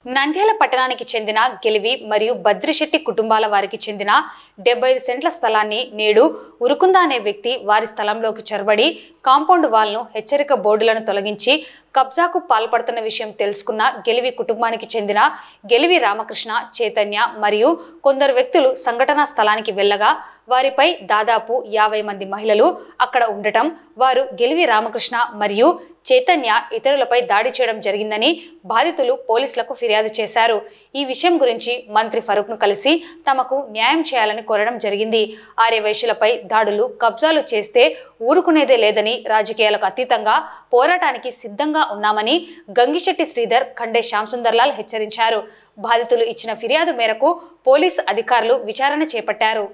నంద్యాల పట్టణానికి చెందిన గెలివి మరియు బద్రిశెట్టి కుటుంబాల వారికి చెందిన 75 సెంట్ల స్థలాన్ని నేడు ఉరుకుంద అనే వ్యక్తి వారి స్థలంలోకి చొరబడి కాంపౌండ్ వాల్ను హెచ్చరిక బోర్డులను తొలగించి కబ్జాకు పాల్పడుతున్న విషయం తెలుసుకున్న గెలివి కుటుంబానికి చెందిన గెలివి రామకృష్ణ, చైతన్య మరియు కొందరు వ్యక్తులు సంఘటనా స్థలానికి వెళ్ళగా వారిపై దాదాపు 50 మంది మహిళలు అక్కడ ఉండటం, వారు గెలివి రామకృష్ణ మరియు చైతన్య ఇతరులపై దాడి చేయడం జరిగిందని బాధితులు పోలీసులకు ఫిర్యాదు చేశారు. ఈ విషయం గురించి మంత్రి ఫరూక్ను కలిసి తమకు న్యాయం చేయాలని కోరడం జరిగింది. ఆర్యవైశ్యులపై దాడులు, కబ్జాలు చేస్తే ఊరుకునేదే లేదని, రాజకీయాలకు అతీతంగా పోరాటానికి సిద్ధంగా ఉన్నామని గంగిశెట్టి శ్రీధర్, ఖండే శ్యాంసుందర్లాల్ హెచ్చరించారు. బాధితులు ఇచ్చిన ఫిర్యాదు మేరకు పోలీసు అధికారులు విచారణ చేపట్టారు.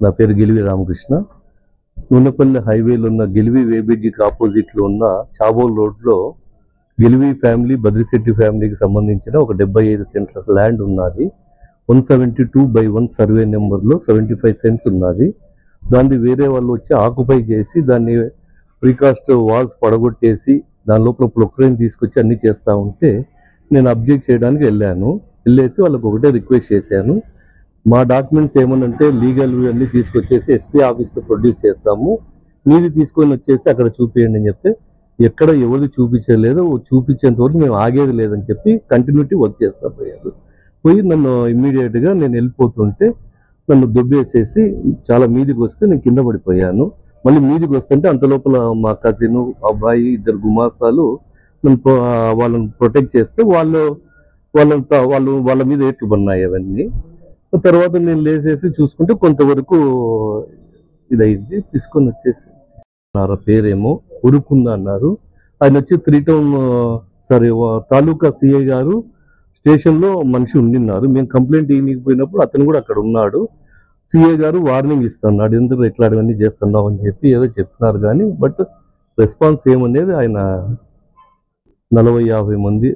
నా పేరు గెలివి రామకృష్ణ. నూనెపల్లి హైవేలో ఉన్న గెలివి వేబిడ్జికి ఆపోజిట్లో ఉన్న చాబోల్ రోడ్లో గెలివి ఫ్యామిలీ, బద్రిశెట్టి ఫ్యామిలీకి సంబంధించిన ఒక 75 సెంట్ల ల్యాండ్ ఉన్నది. 172/1 సర్వే నెంబర్లో 75 సెంట్స్ ఉన్నది. దాన్ని వేరే వాళ్ళు వచ్చి ఆక్యుపై చేసి దాన్ని ప్రీకాస్ట్ వాల్స్ పడగొట్టేసి దాని లోపల ప్రొక్లైన్ తీసుకొచ్చి అన్నీ చేస్తూ ఉంటే నేను అబ్జెక్ట్ చేయడానికి వెళ్ళేసి వాళ్ళకు ఒకటే రిక్వెస్ట్ చేశాను. మా డాక్యుమెంట్స్ ఏమనంటే లీగల్ అన్నీ తీసుకొచ్చేసి ఎస్పీ ఆఫీస్లో ప్రొడ్యూస్ చేస్తాము, మీది తీసుకొని వచ్చేసి అక్కడ చూపించండి అని చెప్తే ఎక్కడ ఎవరు చూపించలేదు, చూపించేంత వరకు మేము ఆగేది లేదని చెప్పి కంటిన్యూటీ వర్క్ చేస్తా పోయి నన్ను ఇమ్మీడియట్గా నేను వెళ్ళిపోతుంటే నన్ను దొబ్బేసేసి చాలా మీదికి వస్తే నేను కింద పడిపోయాను. మళ్ళీ మీదికి వస్తుంటే అంత లోపల మా కజిన్, అబ్బాయి, 2 గుమాస్తాలు వాళ్ళని ప్రొటెక్ట్ చేస్తే వాళ్ళ మీద ఎట్లు పడినాయి అవన్నీ. తర్వాత నేను లేసేసి చూసుకుంటే కొంతవరకు ఇదైంది. తీసుకొని వచ్చేసి పేరేమో ఉరుకుంద అన్నారు. ఆయన వచ్చి 3 టౌన్ తాలూకా సిఐ గారు స్టేషన్లో మనిషి ఉండిన్నారు. మేము కంప్లైంట్ ఇవ్వకపోయినప్పుడు అతను కూడా అక్కడ ఉన్నాడు. సిఐ గారు వార్నింగ్ ఇస్తున్నాడు, ఎందుకు ఇట్లాంటివన్నీ చేస్తున్నావు అని చెప్పి ఏదో చెప్తున్నారు. కానీ బట్ రెస్పాన్స్ ఏమనేది ఆయన 40-50 మంది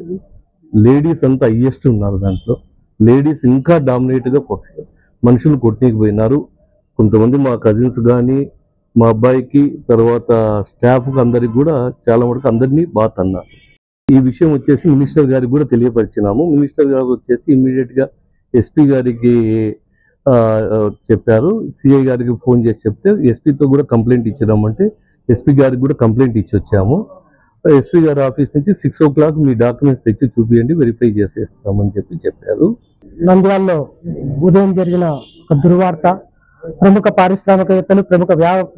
లేడీస్ అంతా హైయెస్ట్ ఉన్నారు. దాంట్లో లేడీస్ ఇంకా డామినేట్గా మనుషులు కొట్టనీకపోయినారు. కొంతమంది మా కజిన్స్ కానీ మా అబ్బాయికి, తర్వాత స్టాఫ్కి అందరికి కూడా చాలా మటుకు అందరినీ బాగా అన్నారు. ఈ విషయం వచ్చేసి మినిస్టర్ గారికి కూడా తెలియపరిచినాము. మినిస్టర్ గారు వచ్చేసి ఇమ్మీడియట్గా ఎస్పీ గారికి చెప్పారు. సిఐ గారికి ఫోన్ చేసి చెప్తే ఎస్పీతో కూడా కంప్లైంట్ ఇచ్చినామంటే ఎస్పీ గారికి కూడా కంప్లైంట్ ఇచ్చి వచ్చాము. ఎస్పీ గారి ఆఫీస్ నుంచి 6 o'clock మీ డాక్యుమెంట్స్ తెచ్చి చూపియండి, వెరిఫై చేసేస్తామని చెప్పారు. నంద్యాలలో ఉదయం జరిగిన ఒక దుర్వార్త, ప్రముఖ పారిశ్రామికవేత్తలు, ప్రముఖ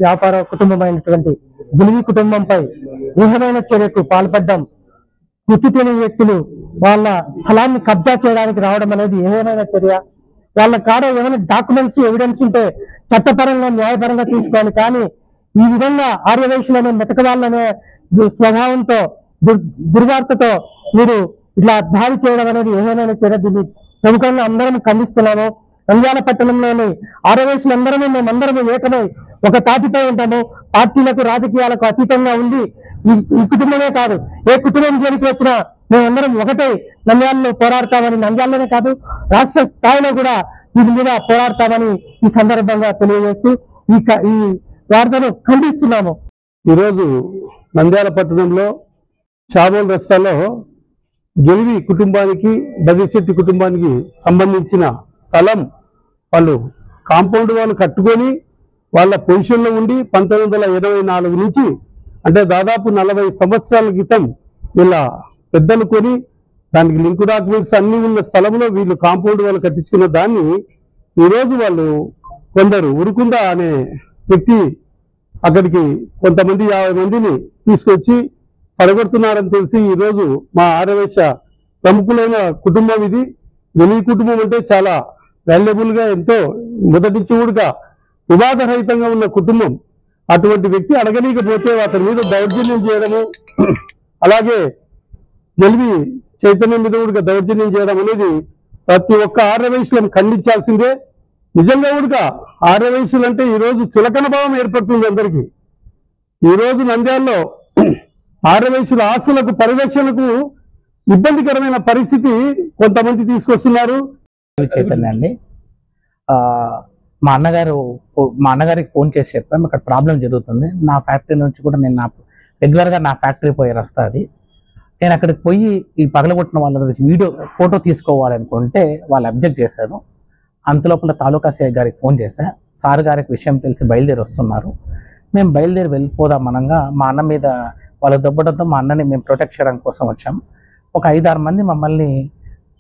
వ్యాపార కుటుంబమైనటువంటి గిలివి కుటుంబంపై ఊహమైన చర్యకు పాల్పడ్డం, గుర్తు తెలియని వ్యక్తులు వాళ్ళ స్థలాన్ని కబ్జా చేయడానికి రావడం అనేది ఏమైనా చర్య. వాళ్ళ కాడ ఏమైనా డాక్యుమెంట్స్ ఎవిడెన్స్ ఉంటే చట్టపరంగా న్యాయపరంగా చూసుకోవాలి. కానీ ఈ విధంగా ఆర్యవైశ్యులనే మెతక వాళ్ళనే స్వభావంతో దుర్వార్తతో మీరు ఇట్లా దాడి చేయడం అనేది ఏమైనా చర్య. దీన్ని ప్రముఖంగా అందరం ఖండిస్తున్నాము. నంద్యాల పట్టణంలోని ఆర్యవైశ్యులందరము మేమందరము ఏకమై ఒక తాటిపై ఉంటాము. పార్టీలకు రాజకీయాలకు అతీతంగా ఉండి ఈ కుటుంబమే కాదు, ఏ కుటుంబం జోలికి వచ్చినా మేమందరం ఒకటే నంద్యాలలో పోరాడతామని, నంద్యాలలోనే కాదు రాష్ట్ర స్థాయిలో కూడా దీని మీద పోరాడతామని ఈ సందర్భంగా తెలియజేస్తూ ఈ వార్తను ఖండిస్తున్నాము. ఈరోజు నంద్యాల పట్టణంలో చాబోల్ రస్తాలో గెలివి కుటుంబానికి బదిశెట్టి కుటుంబానికి సంబంధించిన స్థలం వాళ్ళు కాంపౌండ్ వాళ్ళు కట్టుకొని వాళ్ళ పొజిషన్లో ఉండి 1984 నుంచి అంటే దాదాపు 40 సంవత్సరాల క్రితం వీళ్ళ పెద్దలు కొని దానికి లింక్ డాక్యుమెంట్స్ అన్ని ఉన్న స్థలంలో వీళ్ళు కాంపౌండ్ వాళ్ళు కట్టించుకున్న దాన్ని ఈరోజు వాళ్ళు కొందరు ఉరుకుందా అనే వ్యక్తి అక్కడికి కొంతమంది 50 మందిని తీసుకొచ్చి పడగొడుతున్నారని తెలిసి ఈరోజు మా ఆర్యవైశ్య ప్రముఖులైన కుటుంబం ఇది. గెలివి కుటుంబం అంటే చాలా వాల్యుబుల్గా ఎంతో మొదటి నుంచి కూడా వివాదరహితంగా ఉన్న కుటుంబం. అటువంటి వ్యక్తి అడగనీకపోతే అతని మీద దౌర్జన్యం చేయడము, అలాగే గెలివి చైతన్యం మీద కూడా దౌర్జన్యం చేయడం అనేది ప్రతి ఒక్క ఆర్యవైశ్యులను ఖండించాల్సిందే. నిజంగా కూడా ఆర్యవైశ్యులు అంటే ఈరోజు చులకన భావం ఏర్పడుతుంది అందరికీ. ఈరోజు నంద్యాలలో ఆర్యవైశ్యుల ఆస్తులకు పరిరక్షణకు ఇబ్బందికరమైన పరిస్థితి కొంతమంది తీసుకొస్తున్నారు. చైతన్య అండి, మా అన్నగారికి ఫోన్ చేసి చెప్పాము ఇక్కడ ప్రాబ్లం జరుగుతుంది. నా ఫ్యాక్టరీ నుంచి కూడా నేను రెగ్యులర్గా నా ఫ్యాక్టరీ పోయే రస్తా అది. నేను అక్కడికి పోయి ఈ పగలగొట్టిన వాళ్ళ ఫోటో తీసుకోవాలనుకుంటే వాళ్ళు అబ్జెక్ట్ చేశారు. అంతలోపల తాలూకా సిఐ గారికి ఫోన్ చేశా. సార్ గారికి విషయం తెలిసి బయలుదేరి వస్తున్నారు. మేము బయలుదేరి వెళ్ళిపోదాం అనగా మా అన్న మీద వాళ్ళు దొబ్బడంతో మా అన్నని మేము ప్రొటెక్ట్ చేయడానికి కోసం వచ్చాం. ఒక 5-6 మంది మమ్మల్ని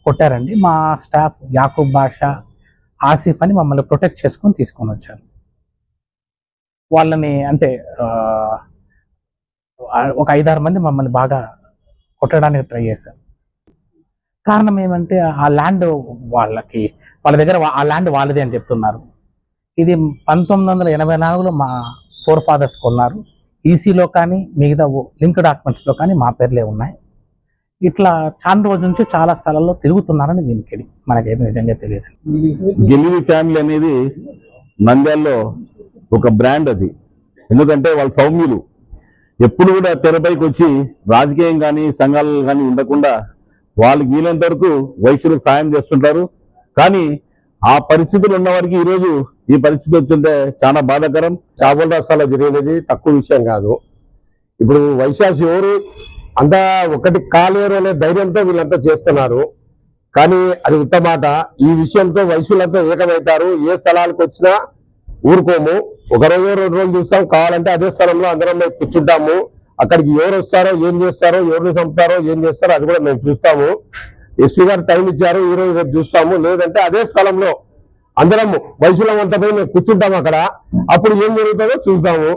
కొట్టారండి. మా స్టాఫ్ యాకూబ్ బాషా, ఆసిఫ్ అని మమ్మల్ని ప్రొటెక్ట్ చేసుకొని తీసుకొని వచ్చారు. వాళ్ళని అంటే ఒక 5-6 మంది మమ్మల్ని బాగా కొట్టడానికి ట్రై చేశారు. కారణం ఏమంటే ఆ ల్యాండ్ వాళ్ళ దగ్గర ఆ ల్యాండ్ వాళ్ళదే అని చెప్తున్నారు. ఇది 1984లో మా ఫోర్ ఫాదర్స్ కొన్నారు. ఈసీలో కానీ మిగతా లింక్ డాక్యుమెంట్స్లో కానీ మా పేర్లే ఉన్నాయి. ఇట్లా చాలా రోజుల నుంచి చాలా స్థలాల్లో తిరుగుతున్నారని వినికిడి, మనకైతే నిజంగా తెలియదు. గెలివి ఫ్యామిలీ అనేది నంద్యాలలో ఒక బ్రాండ్ అది. ఎందుకంటే వాళ్ళు సౌమ్యులు, ఎప్పుడు కూడా తెరపైకి వచ్చి రాజకీయం కానీ సంఘాలు కానీ ఉండకుండా వాళ్ళకి వీలైనంత వరకు వైశ్యులకు సాయం చేస్తుంటారు. కానీ ఆ పరిస్థితులు ఉన్న వారికి ఈరోజు ఈ పరిస్థితి వచ్చింటే చాలా బాధాకరం. చాబోల్ రాష్ట్రాల్లో జరిగేది తక్కువ విషయం కాదు. ఇప్పుడు వైశ్యాస్ ఎవరు అంతా ఒకటి కాలేరు అనే ధైర్యంతో వీళ్ళంతా చేస్తున్నారు. కానీ అది ఉత్తమాట. ఈ విషయంతో వైశ్యులంతా ఏకమవుతారు. ఏ స్థలాలకు వచ్చినా ఊరుకోము. ఒక రోజు 2 రోజులు చూస్తాం, కావాలంటే అదే స్థలంలో అందరం కూర్చుంటాము. అక్కడికి ఎవరు వస్తారో, ఏం చేస్తారో, ఎవరిని చంపుతారో, ఏం చేస్తారో అది కూడా మేము చూస్తాము. ఎస్పీ గారు టైం ఇచ్చారు, ఈ రోజు రేపు చూస్తాము. లేదంటే అదే స్థలంలో అందరం వైశ్యులం అంతా పోయి మేము కూర్చుంటాము. అక్కడ అప్పుడు ఏం జరుగుతుందో చూస్తాము.